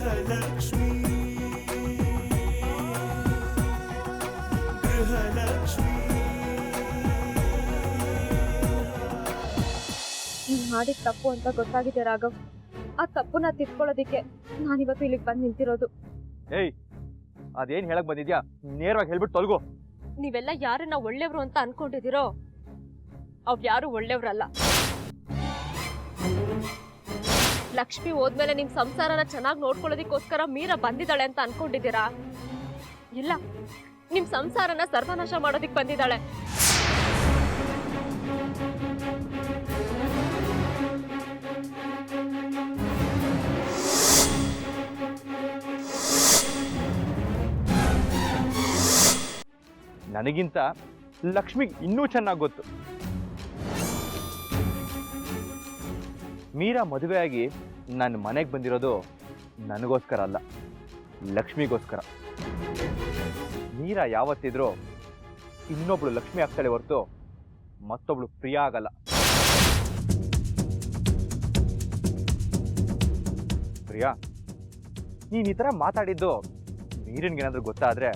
ಗೃಹಲಕ್ಷ್ಮಿ ಗೃಹಲಕ್ಷ್ಮಿ. ನೀನ್ ಮಾಡಿದ ತಪ್ಪು ಅಂತ ಗೊತ್ತಾಗಿದೆ ರಾಘವ್. ಆ ತಪ್ಪನ್ನ ತಿದ್ಕೊಳ್ಳೋದಿಕ್ಕೆ ನಾನಿವತ್ತು ಇಲ್ಲಿಗೆ ಬಂದು ನಿಂತಿರೋದು. ಏಯ್, ಅದೇನ್ ಹೇಳಕ್ ಬಂದಿದ್ಯಾ? ನೇರವಾಗಿ ಹೇಳ್ಬಿಟ್ಟು ತೊಲಗು. ನೀವೆಲ್ಲ ಯಾರನ್ನ ಒಳ್ಳೆಯವರು ಅಂತ ಅನ್ಕೊಂಡಿದ್ದೀರೋ ಅವ್ಯಾರು ಒಳ್ಳೆಯವ್ರಲ್ಲ. ಲಕ್ಷ್ಮಿ ಹೋದ್ಮೇಲೆ ನಿಮ್ ಸಂಸಾರನ ಚೆನ್ನಾಗಿ ನೋಡ್ಕೊಳ್ಳೋದಿಕ್ಕೋಸ್ಕರ ಮೀರಾ ಬಂದಿದ್ದಾಳೆ ಅಂತ ಅನ್ಕೊಂಡಿದ್ದೀರಾ? ಇಲ್ಲ, ನಿಮ್ ಸಂಸಾರನ ಸರ್ವನಾಶ ಮಾಡೋದಿಕ್ ಬಂದಿದ್ದಾಳೆ. ನನಗಿಂತ ಲಕ್ಷ್ಮಿಗೆ ಇನ್ನೂ ಚೆನ್ನಾಗಿ ಗೊತ್ತು. ಮೀರಾ ಮದುವೆಯಾಗಿ ನನ್ನ ಮನೆಗೆ ಬಂದಿರೋದು ನನಗೋಸ್ಕರ ಅಲ್ಲ, ಲಕ್ಷ್ಮಿಗೋಸ್ಕರ. ಮೀರಾ ಯಾವತ್ತಿದ್ರೂ ಇನ್ನೊಬ್ಳು ಲಕ್ಷ್ಮಿ ಆಗ್ತಾಳೆ ಹೊರತು ಮತ್ತೊಬ್ಳು ಪ್ರಿಯ ಆಗಲ್ಲ. ಪ್ರಿಯಾ, ನೀನು ಈ ಥರ ಮಾತಾಡಿದ್ದು ಮೀರನ್ಗೇನಾದ್ರೂ ಗೊತ್ತಾದ್ರೆ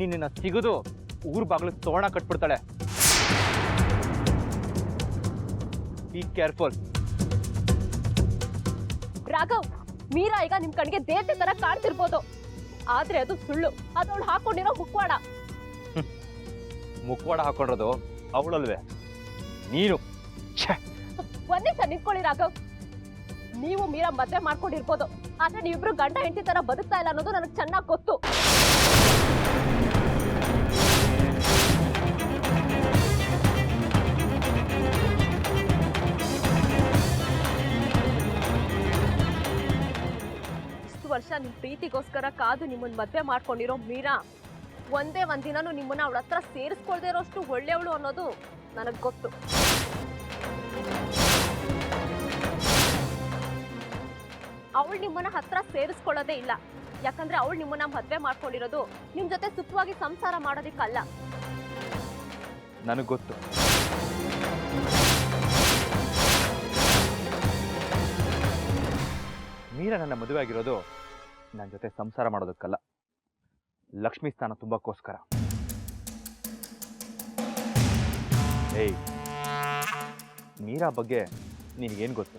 ನಿನ್ನ ಸಿಗುದು ಊರ್ ಬಾಗ್ಲು ತೋರಣ ಕಟ್ಬಿಡ್ತಾಳೆ. Be careful. ರಾಘವ್, ಮೀರಾ ಈಗ ನಿಮ್ ಕಣ್ಣಿಗೆ ದೇವತೆ ತರ ಕಾಡ್ತಿರ್ಬೋದು, ಆದ್ರೆ ಅದು ಸುಳ್ಳು. ಅದು ಅವಳು ಹಾಕೊಂಡಿರೋ ಮುಖವಾಡ. ಮುಖವಾಡ ಹಾಕೊಂಡಿರೋದು ಅವಳಲ್ವೇ? ನೀನು. ಒಂದೇ ಸಲ ನಿಂತ್ಕೊಳ್ಳಿ ರಾಘವ್. ನೀವು ಮೀರಾ ಮದ್ವೆ ಮಾಡ್ಕೊಂಡಿರ್ಬೋದು, ಆದ್ರೆ ನೀವಿಬ್ರು ಗಂಡ ಹೆಂಡತಿ ತರ ಬದುಕ್ತಾ ಇಲ್ಲ ಅನ್ನೋದು ನನಗೆ ಚೆನ್ನಾಗಿ ಗೊತ್ತು. ವರ್ಷ ನಿಮ್ ಪ್ರೀತಿಗೋಸ್ಕರ ಕಾದು ನಿಮ್ಮನ್ನ ಮದ್ವೆ ಮಾಡ್ಕೊಂಡಿರೋ ಮೀರಾ ಒಂದೇ ಒಂದಿನೂ ನಿಮ್ಮನ್ನ ಅವಳ ಹತ್ರ ಸೇರಿಸ್ಕೊಳ್ದೇ ಇರೋಷ್ಟು ಒಳ್ಳೆಯವಳು ಅನ್ನೋದು ನನಗ್ ಗೊತ್ತು. ಅವಳು ನಿಮ್ಮನ್ನ ಹತ್ರ ಸೇರಿಸ್ಕೊಳ್ಳೋದೇ ಇಲ್ಲ. ಯಾಕಂದ್ರೆ ಅವಳು ನಿಮ್ಮನ್ನ ಮದ್ವೆ ಮಾಡ್ಕೊಂಡಿರೋದು ನಿಮ್ ಜೊತೆ ಸುಖವಾಗಿ ಸಂಸಾರ ಮಾಡೋದಿಕ್ಕಲ್ಲ. ನನಗ್ ಗೊತ್ತು. ಮೀರಾ ನನ್ನ ಮದುವೆ ಆಗಿರೋದು ನನ್ನ ಜೊತೆ ಸಂಸಾರ ಮಾಡೋದಕ್ಕಲ್ಲ, ಲಕ್ಷ್ಮಿ ಸ್ಥಾನ ತುಂಬಕ್ಕೋಸ್ಕರ. ಏಯ್, ಮೀರಾ ಬಗ್ಗೆ ನಿನಗೇನು ಗೊತ್ತು?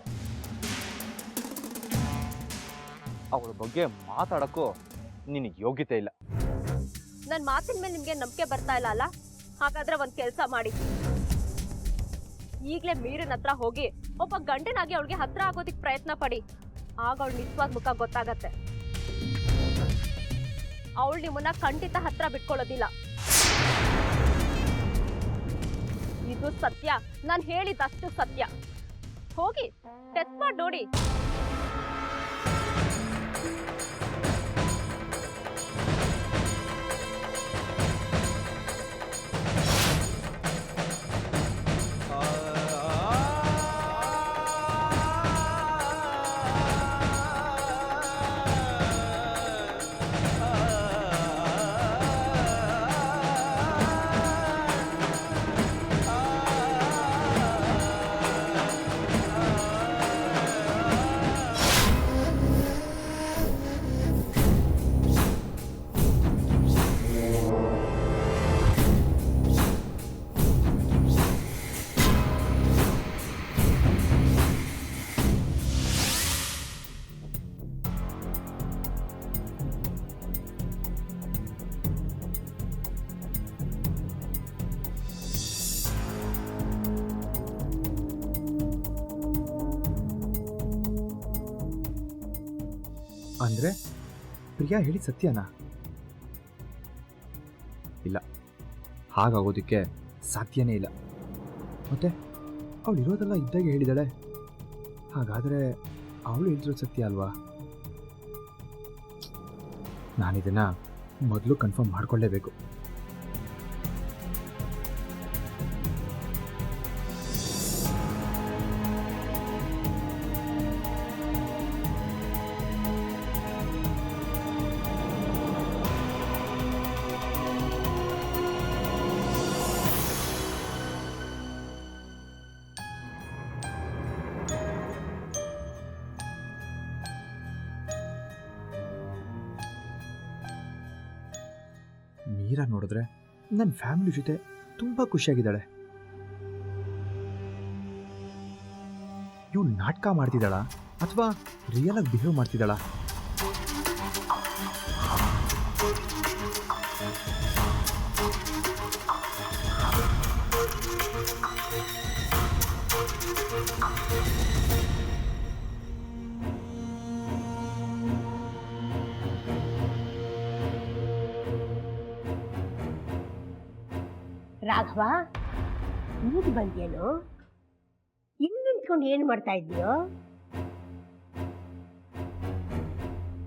ಅವಳ ಬಗ್ಗೆ ಮಾತಾಡಕ್ಕೂ ನಿನಗೆ ಯೋಗ್ಯತೆ ಇಲ್ಲ. ನನ್ನ ಮಾತಿನ ಮೇಲೆ ನಿಮ್ಗೆ ನಂಬಿಕೆ ಬರ್ತಾ ಇಲ್ಲ ಅಲ್ಲ? ಹಾಗಾದ್ರೆ ಒಂದ್ ಕೆಲಸ ಮಾಡಿ, ಈಗಲೇ ಮೀರಿನ ಹತ್ರ ಹೋಗಿ ಒಬ್ಬ ಗಂಡನಾಗಿ ಅವಳಿಗೆ ಹತ್ರ ಆಗೋದಿಕ್ ಪ್ರಯತ್ನ ಪಡಿ. ಆಗ ಅವಳು ನಿಜವಾದ ಮುಖ ಗೊತ್ತಾಗತ್ತೆ. ಅವಳು ನಿಮ್ಮನ್ನ ಖಂಡಿತ ಹತ್ರ ಬಿಟ್ಕೊಳ್ಳೋದಿಲ್ಲ. ಇದು ಸತ್ಯ, ನಾನು ಹೇಳಿದಷ್ಟು ಸತ್ಯ. ಹೋಗಿ ಟೆಸ್ಟ್ ಮಾಡಿ ನೋಡಿ. ಅಂದ್ರೆ ಪ್ರಿಯಾ ಹೇಳಿದ ಸತ್ಯನಾ? ಇಲ್ಲ, ಹಾಗಾಗೋದಕ್ಕೆ ಸಾಧ್ಯನೇ ಇಲ್ಲ. ಮತ್ತೆ ಅವಳು ಇರೋದೆಲ್ಲ ಇದ್ದಾಗೆ ಹೇಳಿದಾಳೆ. ಹಾಗಾದರೆ ಅವಳು ಹೇಳ್ತಿರೋದು ಸತ್ಯ ಅಲ್ವಾ? ನಾನಿದನ್ನು ಮೊದಲು ಕನ್ಫರ್ಮ್ ಮಾಡ್ಕೊಳ್ಳೇಬೇಕು. ಮೀರಾ ನೋಡಿದ್ರೆ ನನ್ನ ಫ್ಯಾಮಿಲಿ ಜೊತೆ ತುಂಬ ಖುಷಿಯಾಗಿದ್ದಾಳೆ. ಇವಳು ನಾಟಕ ಮಾಡ್ತಿದ್ದಾಳ ಅಥವಾ ರಿಯಲ್ ಆಗಿ ಬಿಹೇವ್ ಮಾಡ್ತಿದ್ದಾಳ? ರಾಘವ, ಈಗ ಬಂದೇನು? ಇಲ್ಲಿ ನಿಂತ್ಕೊಂಡು ಏನು ಮಾಡ್ತಾ ಇದೀಯೋ?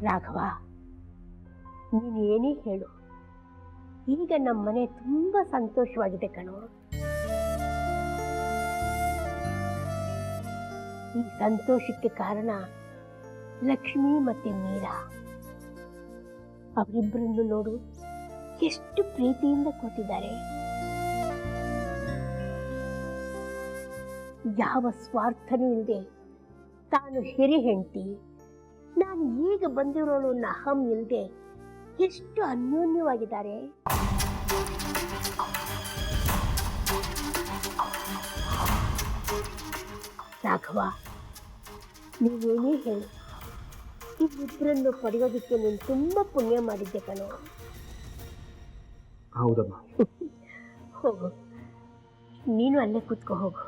ರಾಘವ, ನೀನು ಏನೇ ಹೇಳು, ಈಗ ನಮ್ಮ ಮನೆ ತುಂಬಾ ಸಂತೋಷವಾಗಿದೆ ಕಣೋ. ಈ ಸಂತೋಷಕ್ಕೆ ಕಾರಣ ಲಕ್ಷ್ಮಿ ಮತ್ತೆ ಮೀರಾ. ಅವರಿಬ್ಬರನ್ನು ನೋಡು, ಎಷ್ಟು ಪ್ರೀತಿಯಿಂದ ಕೂತಿದ್ದಾರೆ. ಯಾವ ಸ್ವಾರ್ಥನೂ ಇಲ್ಲದೆ ತಾನು ಹಿರಿ ಹೆಂಡತಿ, ನಾನು ಈಗ ಬಂದಿರೋಳು ಅಹಂ ಇಲ್ಲದೆ ಎಷ್ಟು ಅನ್ಯೋನ್ಯವಾಗಿದ್ದಾರೆ. ರಾಘವ, ನೀವೇನೇ ಹೇಳು, ಇಬ್ಬರನ್ನು ಪಡೆಯೋದಕ್ಕೆ ನೀನು ತುಂಬ ಪುಣ್ಯ ಮಾಡಿದ್ದೆ ಕಣೋ. ಹೌದಮ್ಮ. ಹೋಗು, ನೀನು ಅಲ್ಲೇ ಕೂತ್ಕೋ ಹೋಗು.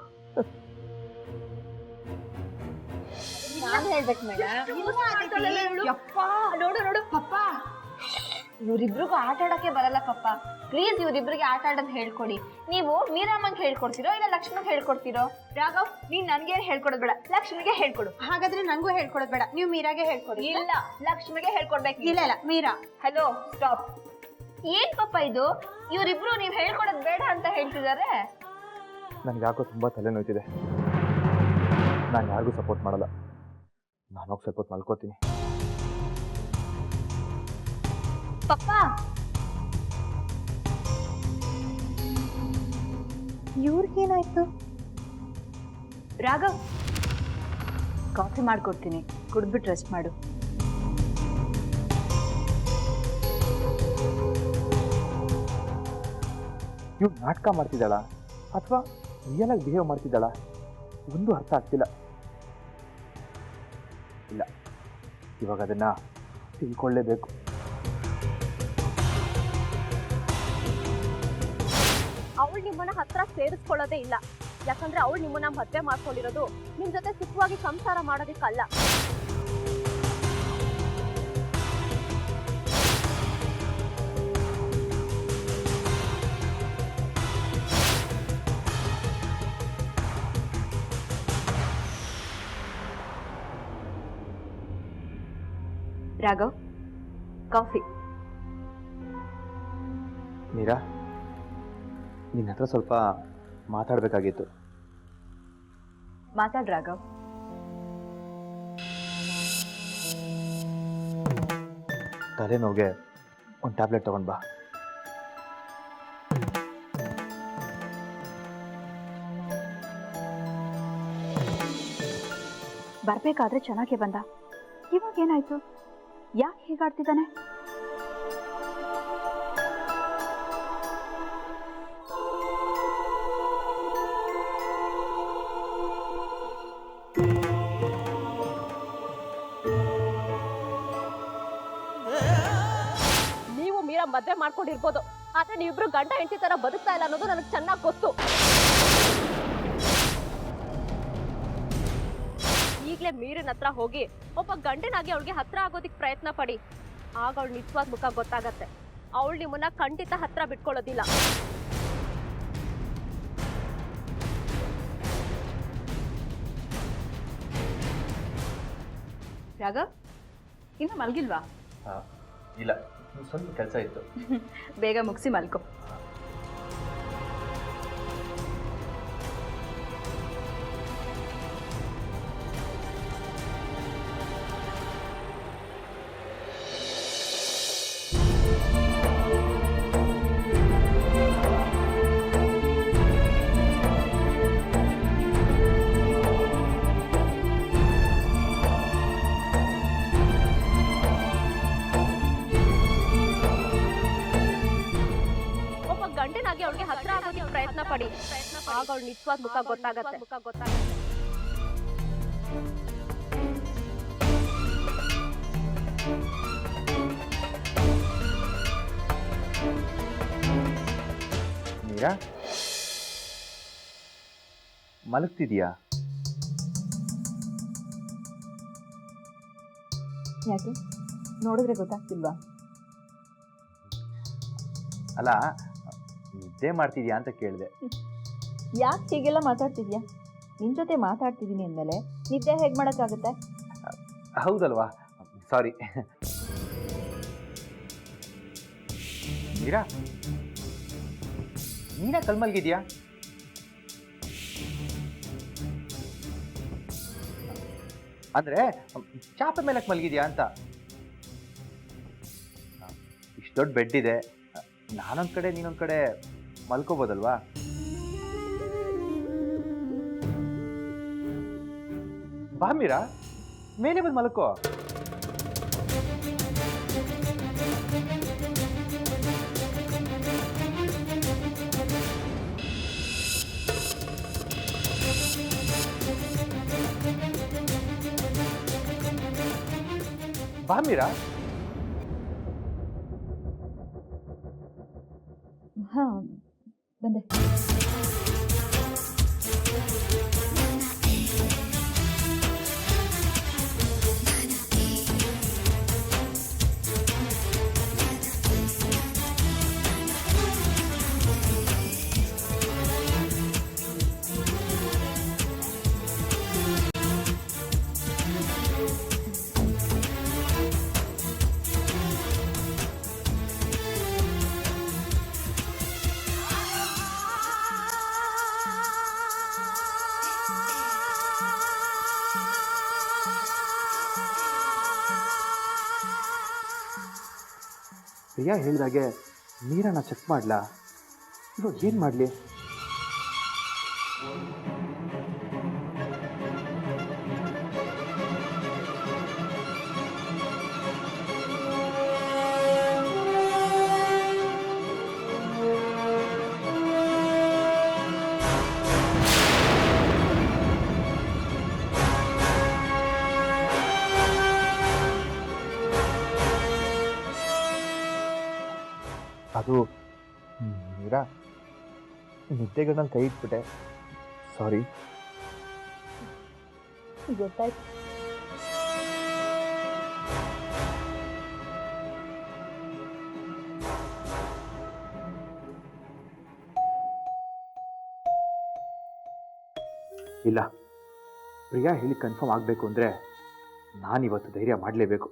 ನಾನು ಹೇಳ್ಬೇಕು ಮೇಡಮ್. ಯಪ್ಪ ನೋಡು ನೋಡು ಪಪ್ಪ, ಇವ್ರಿಬ್ರಿಗೂ ಆಟ ಆಡಕ್ಕೆ ಬರಲ್ಲ ಪಪ್ಪ. ಪ್ಲೀಸ್ ಇವ್ರಿಬ್ರಿಗೆ ಆಟ ಆಡೋದ್ ಹೇಳ್ಕೊಡಿ. ನೀವು ಮೀರಮ್ಮಂಗೆ ಹೇಳ್ಕೊಡ್ತಿರೋ ಇಲ್ಲ ಲಕ್ಷ್ಮಿಗೆ ಹೇಳ್ಕೊಡ್ತಿರೋ? ರಾಘವ್, ನೀನ್ ನನ್ಗೇನ್ ಹೇಳ್ಕೊಡೋದ್ ಬೇಡ, ಲಕ್ಷ್ಮಿಗೆ ಹೇಳ್ಕೊಡು. ಹಾಗಾದ್ರೆ ನಂಗೂ ಹೇಳ್ಕೊಡೋದ್ ಬೇಡ, ನೀವು ಮೀರಾಗೆ ಹೇಳ್ಕೊಡಿ. ಇಲ್ಲ, ಲಕ್ಷ್ಮಿಗೆ ಹೇಳ್ಕೊಡ್ಬೇಕು. ಇಲ್ಲ ಇಲ್ಲ, ಮೀರಾ. Hello, stop. ಏನ್ ಪಪ್ಪ ಇದು? ಇವ್ರಿಬ್ರು ನೀವ್ ಹೇಳ್ಕೊಡೋದ್ ಬೇಡ ಅಂತ ಹೇಳ್ತಿದ್ದಾರೆ. ನನಗೆ ಯಾಕೋ ತುಂಬ ತಲೆ ನೋಯ್ತಿದೆ. ನಾನು ಯಾರಿಗೂ ಸಪೋರ್ಟ್ ಮಾಡಲ್ಲ. ನಾನು ಹೋಗಿ ಸ್ವಲ್ಪ ಹೊತ್ತು ಮಲ್ಕೋತೀನಿ. ಪಪ್ಪ, ಇವ್ರಿಗೇನಾಯ್ತು? ರಾಘವ್, ಕಾಫಿ ಮಾಡ್ಕೊಡ್ತೀನಿ, ಕುಡ್ದ್ಬಿಟ್ಟು ರೆಸ್ಟ್ ಮಾಡು. ಇವ್ರು ನಾಟಕ ಮಾಡ್ತಿದ್ದಾಳ ಅಥವಾ ರಿಯಲ್ ಆಗಿ ಬಿಹೇವ್ ಮಾಡ್ತಿದ್ದಾಳ? ಒಂದು ಅರ್ಥ ಆಗ್ತಿಲ್ಲ. ಇಲ್ಲ, ಇವಾಗ ಅದನ್ನ ತಿಳ್ಕೊಳ್ಳೇಬೇಕು. ಅವಳು ನಿಮ್ಮನ್ನ ಹತ್ರ ಸೇರಿಸ್ಕೊಳ್ಳೋದೇ ಇಲ್ಲ. ಯಾಕಂದ್ರೆ ಅವಳು ನಿಮ್ಮನ್ನ ಮದ್ವೆ ಮಾಡ್ಕೊಂಡಿರೋದು ನಿಮ್ ಜೊತೆ ಸುಖವಾಗಿ ಸಂಸಾರ ಮಾಡೋದಕ್ಕಲ್ಲ. ರಾಘವ್, ಕಾಫಿ. ಮೀರಾ, ನಿನ್ನ ಹತ್ರ ಸ್ವಲ್ಪ ಮಾತಾಡಬೇಕಾಗಿತ್ತು. ಮಾತಾಡ್ ರಾಘವ್. ತಲೆನೋವಿಗೆ ಒಂದು ಟ್ಯಾಬ್ಲೆಟ್ ತಗೊಂಡ್ ಬಾ. ಬರ್ಬೇಕಾದ್ರೆ ಚೆನ್ನಾಗೇ ಬಂದ, ಇವಾಗ ಏನಾಯ್ತು? ಯಾಕೆ ಹೀಗಾಡ್ತಿದ್ದಾನೆ? ನೀವು ಮೀರಾ ಮದ್ವೆ ಮಾಡ್ಕೊಂಡಿರ್ಬೋದು, ಆದ್ರೆ ನೀವಿಬ್ರು ಗಂಡ ಹೆಂಡತಿ ತರ ಬದುಕ್ತಾ ಇಲ್ಲ ಅನ್ನೋದು ನನಗೆ ಚೆನ್ನಾಗಿ ಗೊತ್ತು. ಈಗಲೇ ಮೀರಿನ ಹತ್ರ ಹೋಗಿ ಒಬ್ಬ ಗಂಡನಾಗಿ ಅವಳಿಗೆ ಹತ್ರ ಆಗೋದಿಕ್ ಪ್ರಯತ್ನ ಪಡಿ. ಆಗ ಅವಳು ನಿಜವಾದ ಮುಖ ಗೊತ್ತಾಗತ್ತೆ. ಅವಳು ನಿಮ್ಮನ್ನ ಖಂಡಿತ ಹತ್ರ ಬಿಟ್ಕೊಳ್ಳೋದಿಲ್ಲ. ರಾಘವ್, ಇನ್ನು ಮಲ್ಗಿಲ್ವಾ? ಇಲ್ಲ, ಸ್ವಲ್ಪ ಕೆಲಸ ಇತ್ತು. ಬೇಗ ಮುಗಿಸಿ ಮಲ್ಕೋ. ಪಡಿ ಆಗ ಅವಳು ನಿಜವಾದ ಮುಖ ಗೊತ್ತಾಗತ್ತೆ. ಮೀರಾ, ಮಲಗ್ತಿದ್ಯಾ? ಯಾಕೆ ನೋಡಿದ್ರೆ ಗೊತ್ತಾಗ್ತಿಲ್ವಾ? ಅಲ್ಲ, ನಿದ್ದೆ ಮಾಡ್ತಿದ್ಯಾ ಅಂತ ಕೇಳಿದೆ. ಯಾಕೆ ಹೀಗೆಲ್ಲ ಮಾತಾಡ್ತಿದ್ಯಾ? ನಿನ್ ಜೊತೆ ಮಾತಾಡ್ತಿದ್ದೀನಿ ಅಂದಮೇಲೆ ನಿದ್ದೆ ಹೇಗೆ ಮಾಡೋಕ್ಕಾಗುತ್ತೆ? ಹೌದಲ್ವಾ, ಸಾರಿ. ಮೀರಾ, ನೀನಾ ಕಲ್ಮಲ್ಗಿದ್ಯಾ? ಅಂದ್ರೆ ಚಾಪೆ ಮೇಲಕ್ಕೆ ಮಲಗಿದ್ಯಾ ಅಂತ. ಇಷ್ಟು ದೊಡ್ಡ ಬೆಡ್ ಇದೆ, ನಾನೊಂದ್ ಕಡೆ ನೀನೊಂದ್ ಕಡೆ ಮಲ್ಕೋಬೋದಲ್ವಾ? ಬಾ ಮೀರಾ, ಮೇಲೆ ಬಂದು ಮಲ್ಕೋ. ಬಾ ಮೀರಾ. ಹಾ, ಬಂದೆ. ಪ್ರಿಯಾ ಹೇಳಿದಾಗೆ ನೀರನ್ನ ಚೆಕ್ ಮಾಡ್ಲಾ? ಇವಾಗ ಏನು ಮಾಡಲಿ? ಅದು ಮೀರಾ, ನಿದ್ದೆಗಳನ್ನ ಕೈ ಇಟ್ಬಿಟ್ಟೆ, ಸಾರಿ. ಗೊತ್ತಾಯ್ತು. ಇಲ್ಲ, ಪ್ರಿಯಾ ಹೇಳಿ ಕನ್ಫರ್ಮ್ ಆಗಬೇಕು ಅಂದರೆ ನಾನಿವತ್ತು ಧೈರ್ಯ ಮಾಡಲೇಬೇಕು.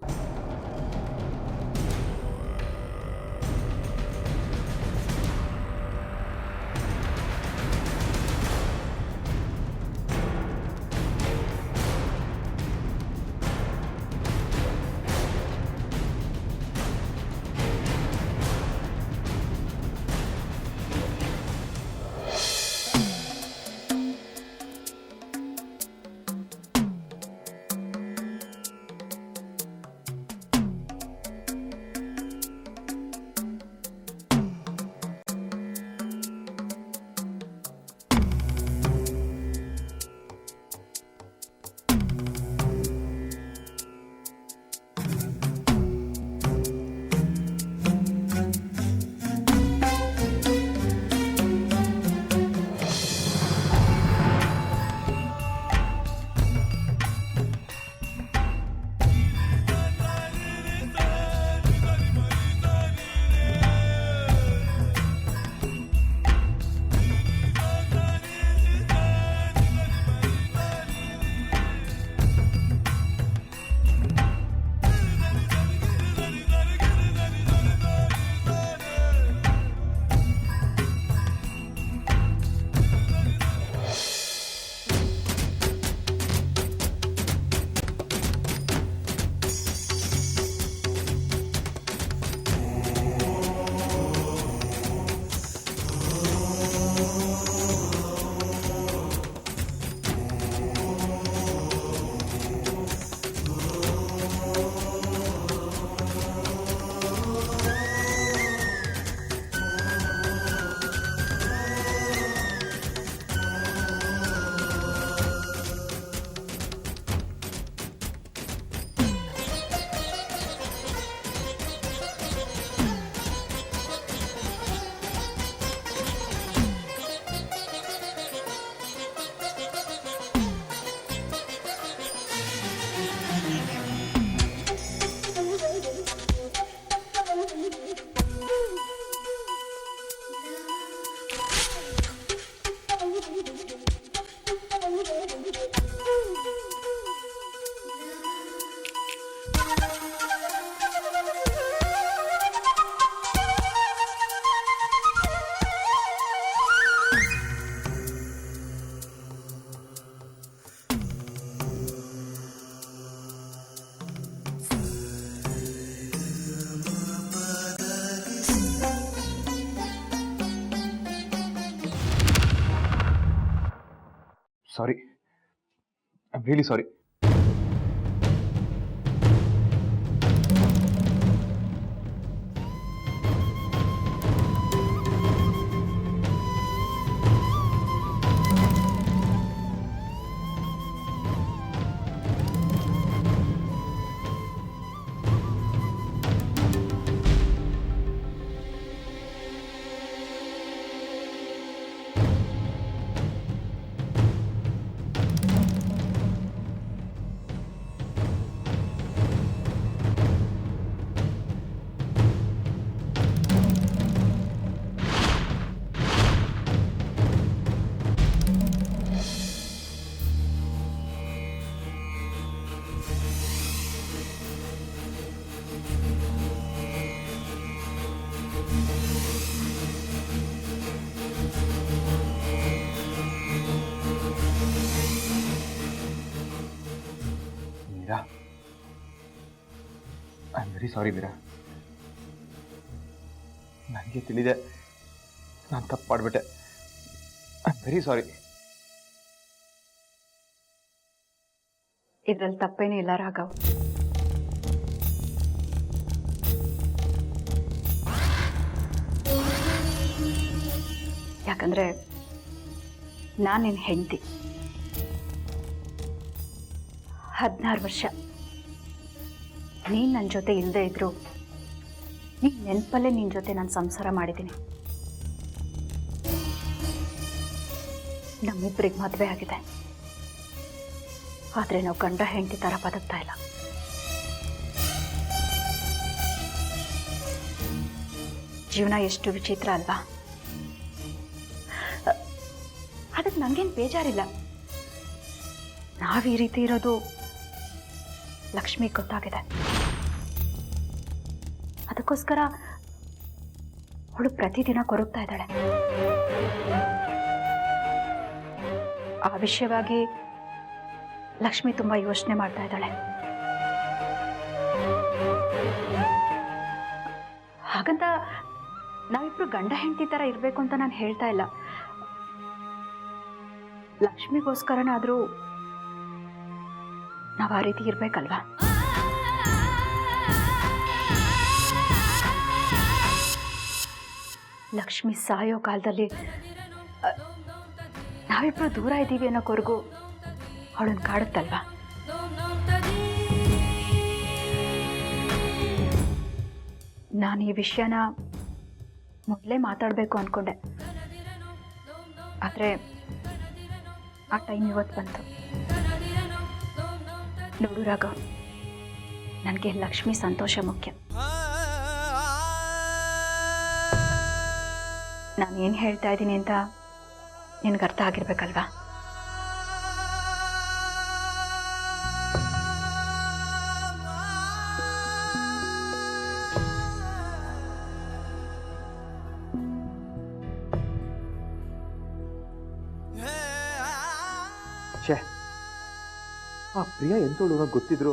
Sorry, I am really sorry. Meera, I am very sorry Meera. ನನಗೆ ತಿಳಿದೆ, ನಾನು ತಪ್ಪು ಮಾಡಿಬಿಟ್ಟೆ. I am very sorry. ಇದ್ರಲ್ಲಿ ತಪ್ಪೇನೂ ಇಲ್ಲ ರಾಘವ್. ಯಾಕಂದ್ರೆ ನಾನು ನಿನ್ನ ಹೆಂಡತಿ. 16 ವರ್ಷ ನೀನು ನನ್ನ ಜೊತೆ ಇಲ್ಲದೆ ಇದ್ರು ನೀನು ನೆನಪಲ್ಲೇ ನಿನ್ನ ಜೊತೆ ನಾನು ಸಂಸಾರ ಮಾಡಿದ್ದೀನಿ. ನಮ್ಮಿಬ್ಬರಿಗೆ ಮದುವೆ ಆಗಿದೆ, ಆದರೆ ನಾವು ಗಂಡ ಹೆಂಡತಿ ಥರ ಬದುಕ್ತಾ ಇಲ್ಲ. ಜೀವನ ಎಷ್ಟು ವಿಚಿತ್ರ ಅಲ್ವಾ? ಅದಕ್ಕೆ ನನಗೇನು ಬೇಜಾರಿಲ್ಲ. ನಾವು ಈ ರೀತಿ ಇರೋದು ಲಕ್ಷ್ಮಿ ಗೊತ್ತಾಗಿದೆ. ಅದಕ್ಕೋಸ್ಕರ ಅವಳು ಪ್ರತಿದಿನ ಕೊರಗ್ತಾ ಇದ್ದಾಳೆ. ಆ ವಿಷಯವಾಗಿ ಲಕ್ಷ್ಮಿ ತುಂಬಾ ಯೋಚನೆ ಮಾಡ್ತಾ ಇದ್ದಾಳೆ. ಹಾಗಂತ ನಾವಿಬ್ರು ಗಂಡ ಹೆಂಡತಿ ಥರ ಇರಬೇಕು ಅಂತ ನಾನು ಹೇಳ್ತಾ ಇಲ್ಲ. ಲಕ್ಷ್ಮಿಗೋಸ್ಕರನಾದರೂ ನಾವು ಆ ರೀತಿ ಇರಬೇಕಲ್ವಾ? ಲಕ್ಷ್ಮಿ ಸಾಯೋ ಕಾಲದಲ್ಲಿ ನಾವಿಬ್ರು ದೂರ ಇದ್ದೀವಿ ಅನ್ನೋ ಕೊರಗು ಅವಳನ್ನು ಕಾಡುತ್ತಲ್ವಾ? ನಾನು ಈ ವಿಷಯನ ಮೊದಲೇ ಮಾತಾಡಬೇಕು ಅಂದ್ಕೊಂಡೆ, ಆದರೆ ಆ ಟೈಮ್ ಇವತ್ತು ಬಂತು. ನೋಡು ರಾಘವ್, ನನಗೆ ಲಕ್ಷ್ಮಿ ಸಂತೋಷ ಮುಖ್ಯ. ನಾನು ಏನು ಹೇಳ್ತಾ ಇದ್ದೀನಿ ಅಂತ ನಿನಗೆ ಅರ್ಥ ಆಗಿರ್ಬೇಕಲ್ವಾ? ಛೇ, ಆ ಪ್ರಿಯಾ ಎಂತೋಳು ಅನ್ನೋದು ಗೊತ್ತಿದ್ರು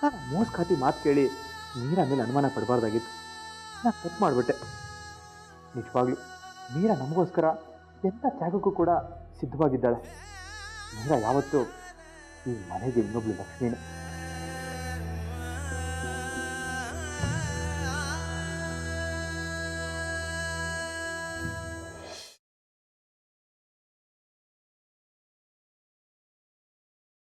ನಾನು ಮೋಸ್ಖಾತಿ ಮಾತು ಕೇಳಿ ಮೀರಾ ಮೇಲೆ ಅನುಮಾನ ಪಡಬಾರ್ದಾಗಿತ್ತು. ನಾನು ತಪ್ಪು ಮಾಡಿಬಿಟ್ಟೆ. ನಿಜವಾಗ್ಲೂ ಮೀರಾ ನಮಗೋಸ್ಕರ ಎಂಥ ತ್ಯಾಗಕ್ಕೂ ಕೂಡ ಸಿದ್ಧವಾಗಿದ್ದಾಳೆ. ಮೀರಾ ಯಾವತ್ತೂ ಈ ಮನೆಗೆ ಇನ್ನೊಬ್ಳು ಲಕ್ಷ್ಮೀನೇ.